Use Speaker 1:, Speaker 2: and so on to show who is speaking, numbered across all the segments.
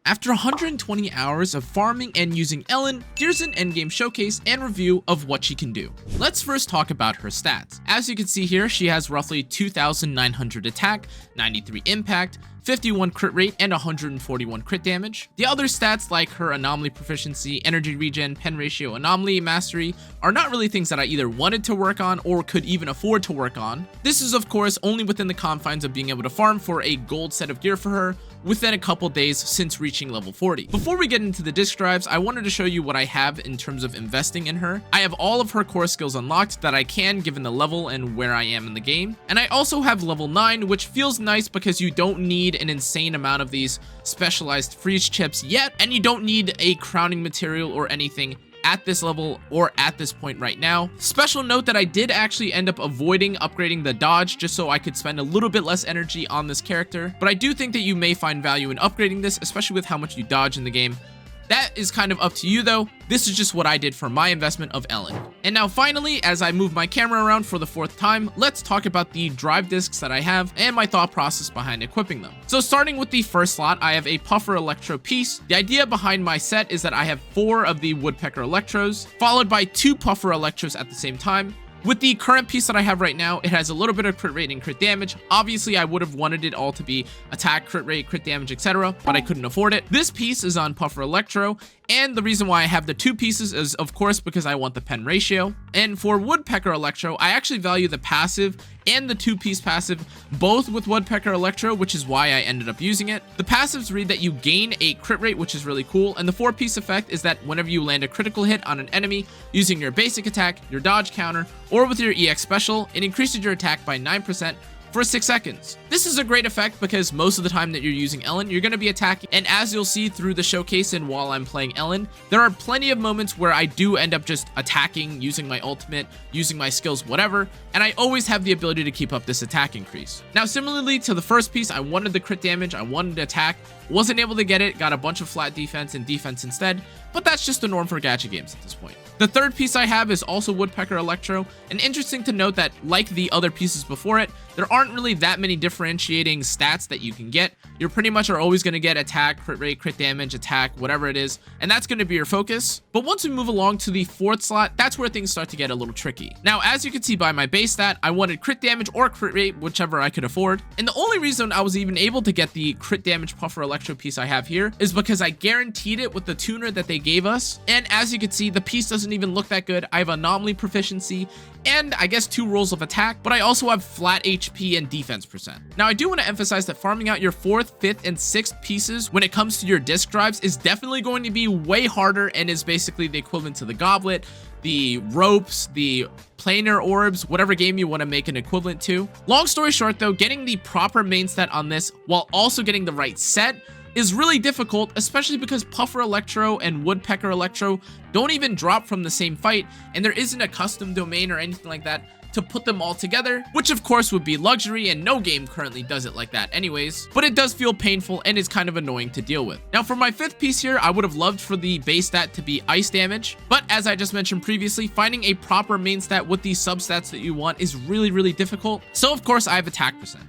Speaker 1: After 120 hours of farming and using Ellen, here's an endgame showcase and review of what she can do. Let's first talk about her stats. As you can see here, she has roughly 2,900 attack, 93 impact, 51 crit rate, and 141 crit damage. The other stats like her anomaly proficiency, energy regen, pen ratio, anomaly mastery are not really things that I either wanted to work on or could even afford to work on. This is of course only within the confines of being able to farm for a gold set of gear for her within a couple days since reaching level 40. Before we get into the disc drives, I wanted to show you what I have in terms of investing in her. I have all of her core skills unlocked that I can given the level and where I am in the game. And I also have level 9, which feels nice because you don't need an insane amount of these specialized freeze chips yet, and you don't need a crowning material or anything at this level or at this point right now. Special note that I did actually end up avoiding upgrading the dodge just so I could spend a little bit less energy on this character, but I do think that you may find value in upgrading this, especially with how much you dodge in the game. That is kind of up to you though. This is just what I did for my investment of Ellen. And now finally, as I move my camera around for the 4th time, let's talk about the drive discs that I have and my thought process behind equipping them. So starting with the first slot, I have a Puffer Electro piece. The idea behind my set is that I have 4 of the Woodpecker Electros, followed by 2 Puffer Electros at the same time. With the current piece that I have right now, it has a little bit of crit rate and crit damage. Obviously, I would have wanted it all to be attack, crit rate, crit damage, etc., but I couldn't afford it. This piece is on Puffer Electro, and the reason why I have the 2 pieces is, of course, because I want the pen ratio. And for Woodpecker Electro, I actually value the passive and the 2-piece passive, both with Woodpecker Electro, which is why I ended up using it. The passives read that you gain a crit rate, which is really cool, and the 4-piece effect is that whenever you land a critical hit on an enemy using your basic attack, your dodge counter, or with your EX special, it increases your attack by 9% for 6 seconds. This is a great effect because most of the time that you're using Ellen, you're going to be attacking, and as you'll see through the showcase and while I'm playing Ellen, there are plenty of moments where I do end up just attacking, using my ultimate, using my skills, whatever, and I always have the ability to keep up this attack increase. Now, similarly to the first piece, I wanted the crit damage, I wanted to attack, wasn't able to get it, got a bunch of flat defense and defense instead, but that's just the norm for gacha games at this point. The third piece I have is also Woodpecker Electro, and interesting to note that, like the other pieces before it, there aren't really that many differentiating stats that you can get. You pretty much are always going to get attack, crit rate, crit damage, attack, whatever it is, and that's going to be your focus. But once we move along to the 4th slot, that's where things start to get a little tricky. Now, as you can see by my base stat, I wanted crit damage or crit rate, whichever I could afford, and the only reason I was even able to get the crit damage Puffer Electro piece I have here is because I guaranteed it with the tuner that they gave us, and as you can see, the piece doesn't even look that good. I have anomaly proficiency and I guess 2 rolls of attack, but I also have flat HP and defense percent. Now, I do want to emphasize that farming out your 4th, 5th, and 6th pieces when it comes to your disc drives is definitely going to be way harder and is basically the equivalent to the goblet, the ropes, the planar orbs, whatever game you want to make an equivalent to. Long story short though, getting the proper main stat on this while also getting the right set is really difficult, especially because Puffer Electro and Woodpecker Electro don't even drop from the same fight, and there isn't a custom domain or anything like that to put them all together, which of course would be luxury, and no game currently does it like that anyways, but it does feel painful and is kind of annoying to deal with. Now, for my 5th piece here, I would have loved for the base stat to be ice damage, but as I just mentioned previously, finding a proper main stat with these substats that you want is really difficult, so of course I have attack percent.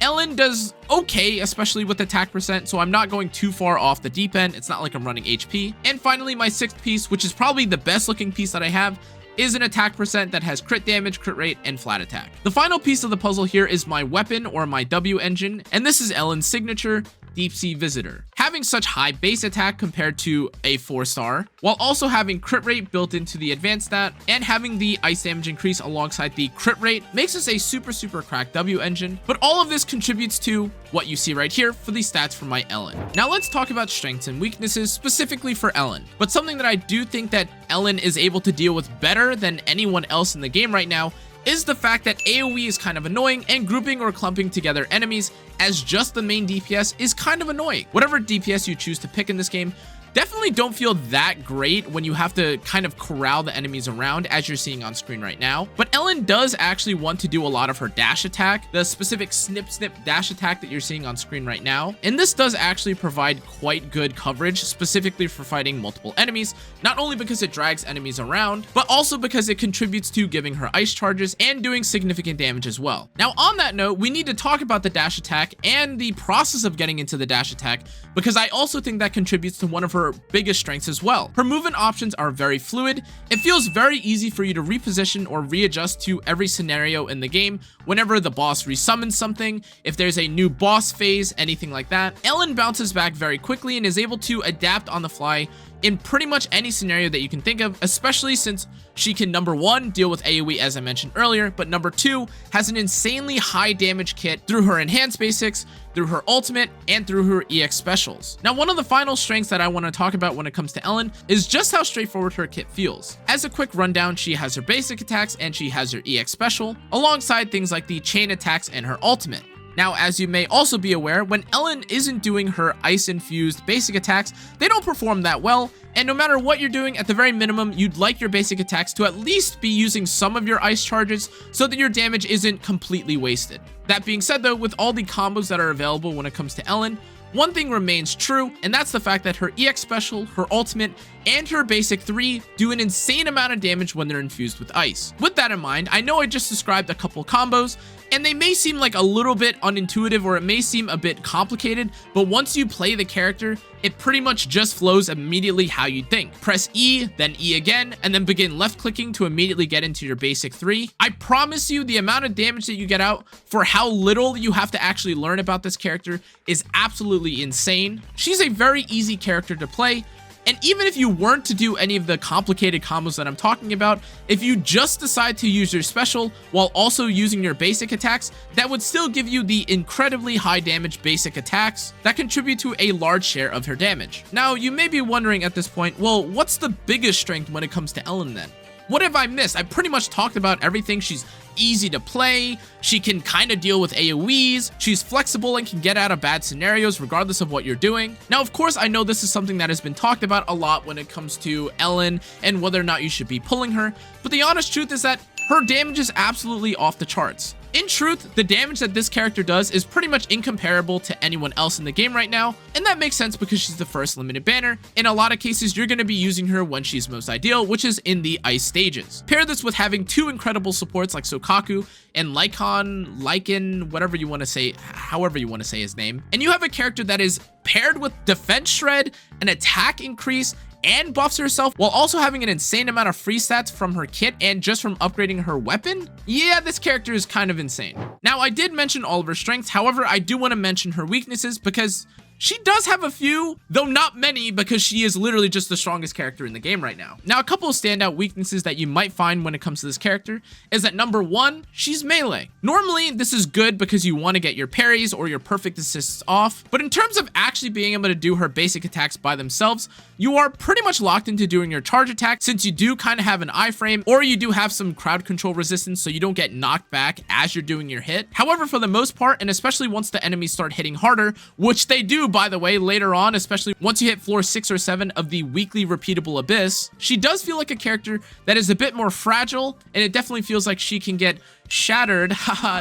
Speaker 1: Ellen does okay, especially with attack percent, so I'm not going too far off the deep end. It's not like I'm running HP. And finally, my 6th piece, which is probably the best looking piece that I have, is an attack percent that has crit damage, crit rate, and flat attack. The final piece of the puzzle here is my weapon, or my W engine, and this is Ellen's signature, Deep Sea Visitor. Having such high base attack compared to a 4-star, while also having crit rate built into the advanced stat, and having the ice damage increase alongside the crit rate, makes this a super cracked W engine, but all of this contributes to what you see right here for the stats for my Ellen. Now let's talk about strengths and weaknesses specifically for Ellen, but something that I do think that Ellen is able to deal with better than anyone else in the game right now is the fact that AoE is kind of annoying, and grouping or clumping together enemies as just the main DPS is kind of annoying. Whatever DPS you choose to pick in this game, definitely don't feel that great when you have to kind of corral the enemies around, as you're seeing on screen right now. But Ellen does actually want to do a lot of her dash attack, the specific snip dash attack that you're seeing on screen right now. And this does actually provide quite good coverage, specifically for fighting multiple enemies, not only because it drags enemies around, but also because it contributes to giving her ice charges and doing significant damage as well. Now, on that note, we need to talk about the dash attack and the process of getting into the dash attack, because I also think that contributes to one of her biggest strengths as well. Her movement options are very fluid. It feels very easy for you to reposition or readjust to every scenario in the game whenever the boss resummons something, if there's a new boss phase, anything like that. Ellen bounces back very quickly and is able to adapt on the fly in pretty much any scenario that you can think of, especially since she can, number one, deal with AoE as I mentioned earlier, but number two, has an insanely high damage kit through her enhanced basics, through her ultimate, and through her EX specials. Now, one of the final strengths that I want to talk about when it comes to Ellen is just how straightforward her kit feels. As a quick rundown, she has her basic attacks and she has her EX special, alongside things like the chain attacks and her ultimate. Now, as you may also be aware, when Ellen isn't doing her ice-infused basic attacks, they don't perform that well, and no matter what you're doing, at the very minimum, you'd like your basic attacks to at least be using some of your ice charges so that your damage isn't completely wasted. That being said though, with all the combos that are available when it comes to Ellen, one thing remains true, and that's the fact that her EX special, her ultimate, and her basic 3 do an insane amount of damage when they're infused with ice. With that in mind, I know I just described a couple combos, and they may seem like a little bit unintuitive or it may seem a bit complicated, but once you play the character, it pretty much just flows immediately how you think. Press E, then E again, and then begin left clicking to immediately get into your basic 3. I promise you the amount of damage that you get out for how little you have to actually learn about this character is absolutely insane. She's a very easy character to play. And even if you weren't to do any of the complicated combos that I'm talking about, if you just decide to use your special while also using your basic attacks, that would still give you the incredibly high damage basic attacks that contribute to a large share of her damage. Now, you may be wondering at this point, well, what's the biggest strength when it comes to Ellen then? What have I missed? I pretty much talked about everything. She's easy to play, she can kind of deal with AoEs, she's flexible and can get out of bad scenarios regardless of what you're doing. Now, of course, I know this is something that has been talked about a lot when it comes to Ellen and whether or not you should be pulling her, but the honest truth is that her damage is absolutely off the charts. In truth, the damage that this character does is pretty much incomparable to anyone else in the game right now, and that makes sense because she's the first limited banner. In a lot of cases, you're going to be using her when she's most ideal, which is in the ice stages. Pair this with having two incredible supports like Sokaku and Lycan, whatever you want to say, however you want to say his name, and you have a character that is paired with defense shred, an attack increase, and buffs herself while also having an insane amount of free stats from her kit and just from upgrading her weapon. Yeah, this character is kind of insane. Now, I did mention all of her strengths, however, I do want to mention her weaknesses because she does have a few, though not many, because she is literally just the strongest character in the game right now. Now, a couple of standout weaknesses that you might find when it comes to this character is that number one, she's melee. Normally, this is good because you want to get your parries or your perfect assists off, but in terms of actually being able to do her basic attacks by themselves, you are pretty much locked into doing your charge attack since you do kind of have an iframe or you do have some crowd control resistance so you don't get knocked back as you're doing your hit. However, for the most part, and especially once the enemies start hitting harder, which they do, by the way, later on, especially once you hit floor 6 or 7 of the weekly repeatable abyss, she does feel like a character that is a bit more fragile, and it definitely feels like she can get shattered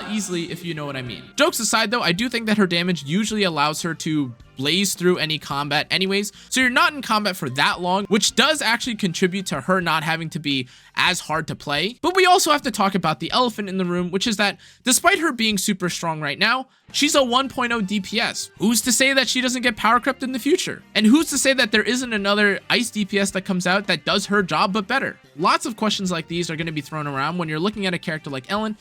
Speaker 1: easily, if you know what I mean. Jokes aside though, I do think that her damage usually allows her to blaze through any combat anyways, so you're not in combat for that long, which does actually contribute to her not having to be as hard to play. But we also have to talk about the elephant in the room, which is that despite her being super strong right now, she's a 1.0 DPS. Who's to say that she doesn't get power crept in the future? And who's to say that there isn't another ice DPS that comes out that does her job but better? Lots of questions like these are going to be thrown around when you're looking at a character like Ellen,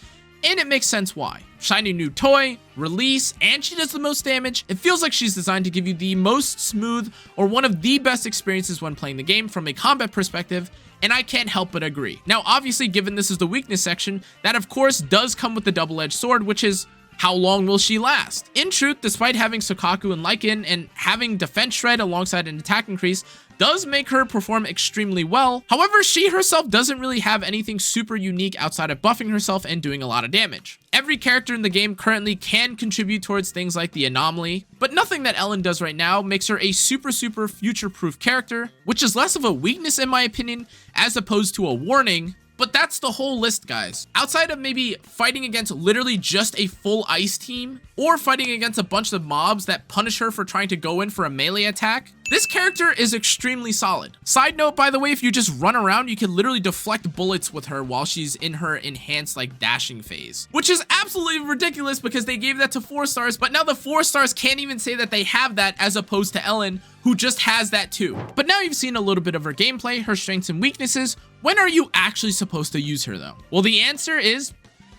Speaker 1: and it makes sense why. Shiny new toy, release, and she does the most damage. It feels like she's designed to give you the most smooth or one of the best experiences when playing the game from a combat perspective, and I can't help but agree. Now, obviously, given this is the weakness section, that of course does come with the double-edged sword, which is How long will she last? In truth, despite having Sukaku and Lycan and having defense shred alongside an attack increase, does make her perform extremely well. However, she herself doesn't really have anything super unique outside of buffing herself and doing a lot of damage. Every character in the game currently can contribute towards things like the anomaly, but nothing that Ellen does right now makes her a super future-proof character, which is less of a weakness in my opinion, as opposed to a warning. But that's the whole list, guys. Outside of maybe fighting against literally just a full ice team, or fighting against a bunch of mobs that punish her for trying to go in for a melee attack, this character is extremely solid. Side note, by the way, if you just run around, you can literally deflect bullets with her while she's in her enhanced like dashing phase, which is absolutely ridiculous because they gave that to 4 stars, but now the 4 stars can't even say that they have that, as opposed to Ellen, who just has that too. But now you've seen a little bit of her gameplay, her strengths and weaknesses. When are you actually supposed to use her though? Well, the answer is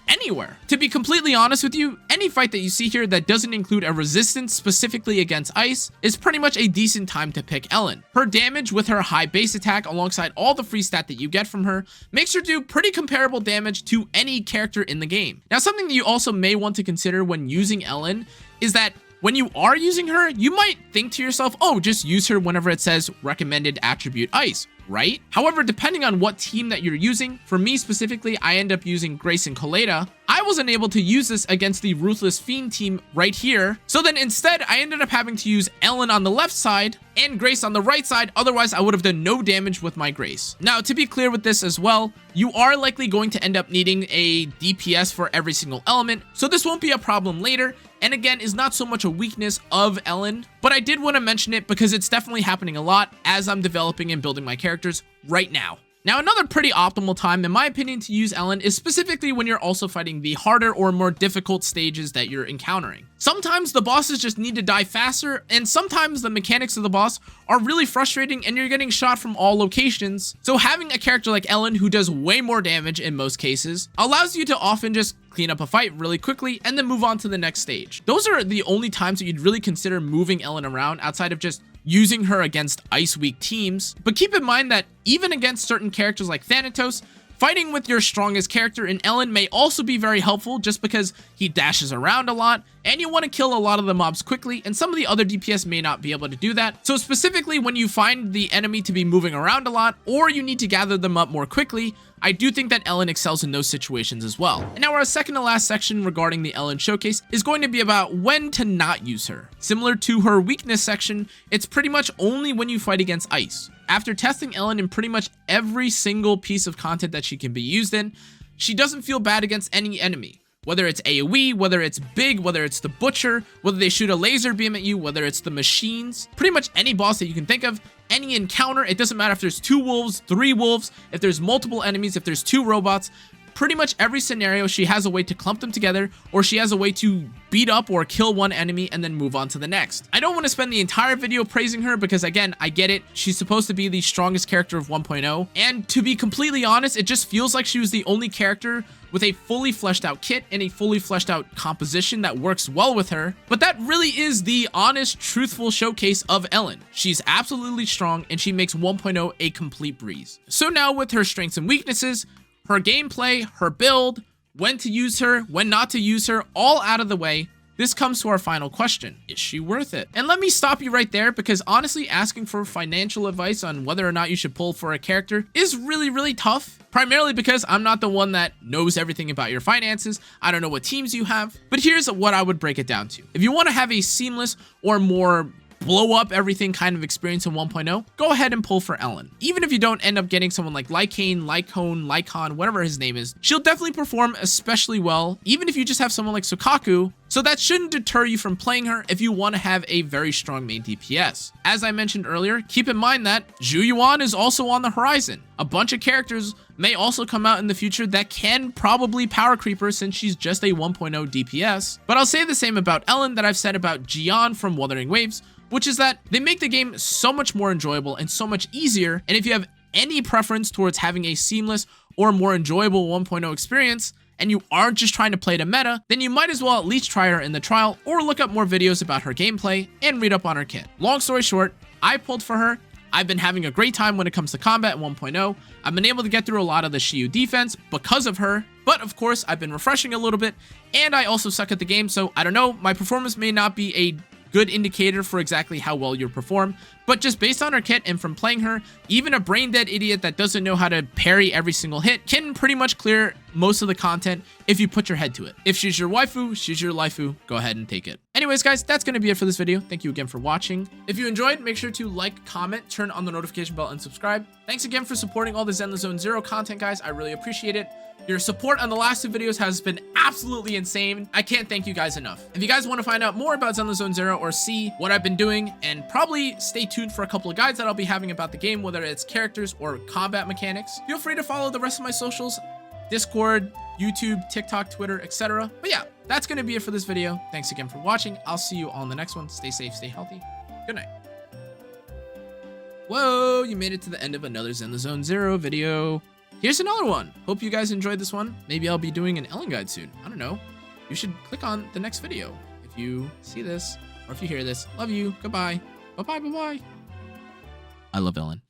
Speaker 1: anywhere. To be completely honest with you, any fight that you see here that doesn't include a resistance specifically against ice is pretty much a decent time to pick Ellen. Her damage with her high base attack alongside all the free stat that you get from her makes her do pretty comparable damage to any character in the game. Now, something that you also may want to consider when using Ellen is that when you are using her, you might think to yourself, oh, just use her whenever it says recommended attribute ice, right? However, depending on what team that you're using, for me specifically, I end up using Grace and Coleta. I wasn't able to use this against the Ruthless Fiend team right here. So then instead, I ended up having to use Ellen on the left side and Grace on the right side. Otherwise, I would have done no damage with my Grace. Now, to be clear with this as well, you are likely going to end up needing a DPS for every single element. So this won't be a problem later. And again, is not so much a weakness of Ellen, but I did want to mention it because it's definitely happening a lot as I'm developing and building my characters right now. Now, another pretty optimal time, in my opinion, to use Ellen is specifically when you're also fighting the harder or more difficult stages that you're encountering. Sometimes the bosses just need to die faster, and sometimes the mechanics of the boss are really frustrating and you're getting shot from all locations. So having a character like Ellen, who does way more damage in most cases, allows you to often just clean up a fight really quickly and then move on to the next stage. Those are the only times that you'd really consider moving Ellen around outside of just using her against ice weak teams. But keep in mind that even against certain characters like Thanatos, fighting with your strongest character in Ellen may also be very helpful just because he dashes around a lot and you want to kill a lot of the mobs quickly, and some of the other DPS may not be able to do that. So specifically when you find the enemy to be moving around a lot or you need to gather them up more quickly, I do think that Ellen excels in those situations as well. And now our second to last section regarding the Ellen showcase is going to be about when to not use her. Similar to her weakness section, it's pretty much only when you fight against ice. After testing Ellen in pretty much every single piece of content that she can be used in, she doesn't feel bad against any enemy. Whether it's AoE, whether it's big, whether it's the butcher, whether they shoot a laser beam at you, whether it's the machines, pretty much any boss that you can think of, any encounter, it doesn't matter if there's 2 wolves, 3 wolves, if there's multiple enemies, if there's 2 robots, pretty much every scenario she has a way to clump them together, or she has a way to beat up or kill one enemy and then move on to the next. I don't want to spend the entire video praising her because again, I get it, she's supposed to be the strongest character of 1.0, and to be completely honest, it just feels like she was the only character with a fully fleshed out kit and a fully fleshed out composition that works well with her. But that really is the honest, truthful showcase of Ellen. She's absolutely strong and she makes 1.0 a complete breeze. So now with her strengths and weaknesses, her gameplay, her build, when to use her, when not to use her, all out of the way, this comes to our final question. Is she worth it? And let me stop you right there because honestly, asking for financial advice on whether or not you should pull for a character is really tough. Primarily because I'm not the one that knows everything about your finances. I don't know what teams you have. But here's what I would break it down to. If you want to have a seamless or more blow up everything kind of experience in 1.0, go ahead and pull for Ellen. Even if you don't end up getting someone like Lycon, whatever his name is, she'll definitely perform especially well, even if you just have someone like Sukaku. So that shouldn't deter you from playing her if you want to have a very strong main DPS. As I mentioned earlier, keep in mind that Zhu Yuan is also on the horizon. A bunch of characters may also come out in the future that can probably power creep her since she's just a 1.0 DPS. But I'll say the same about Ellen that I've said about Jian from Wuthering Waves, which is that they make the game so much more enjoyable and so much easier. And if you have any preference towards having a seamless or more enjoyable 1.0 experience, and you aren't just trying to play the meta, then you might as well at least try her in the trial or look up more videos about her gameplay and read up on her kit. Long story short, I pulled for her I've been having a great time when it comes to combat in 1.0. I've been able to get through a lot of the Shiyu defense because of her, but of course, I've been refreshing a little bit, and I also suck at the game, so I don't know, my performance may not be a good indicator for exactly how well you perform, but just based on her kit and from playing her, even a brain dead idiot that doesn't know how to parry every single hit can pretty much clear most of the content if you put your head to it. If she's your waifu, she's your lifu, go ahead and take it. Anyways, guys, that's going to be it for this video. Thank you again for watching. If you enjoyed, make sure to like, comment, turn on the notification bell, and subscribe. Thanks again for supporting all the ZenlessZoneZero content, guys. I really appreciate it. Your support on the last 2 videos has been absolutely insane. I can't thank you guys enough. If you guys want to find out more about ZenlessZoneZero or see what I've been doing, and probably stay tuned for a couple of guides that I'll be having about the game, whether it's characters or combat mechanics, feel free to follow the rest of my socials, Discord, YouTube, TikTok, Twitter, etc. But yeah, that's going to be it for this video. Thanks again for watching. I'll see you all in the next one. Stay safe, stay healthy. Good night. Whoa, you made it to the end of another ZenlessZoneZero video. Here's another one. Hope you guys enjoyed this one. Maybe I'll be doing an Ellen guide soon. I don't know. You should click on the next video if you see this or if you hear this. Love you. Goodbye. Bye-bye. Bye-bye. I love Ellen.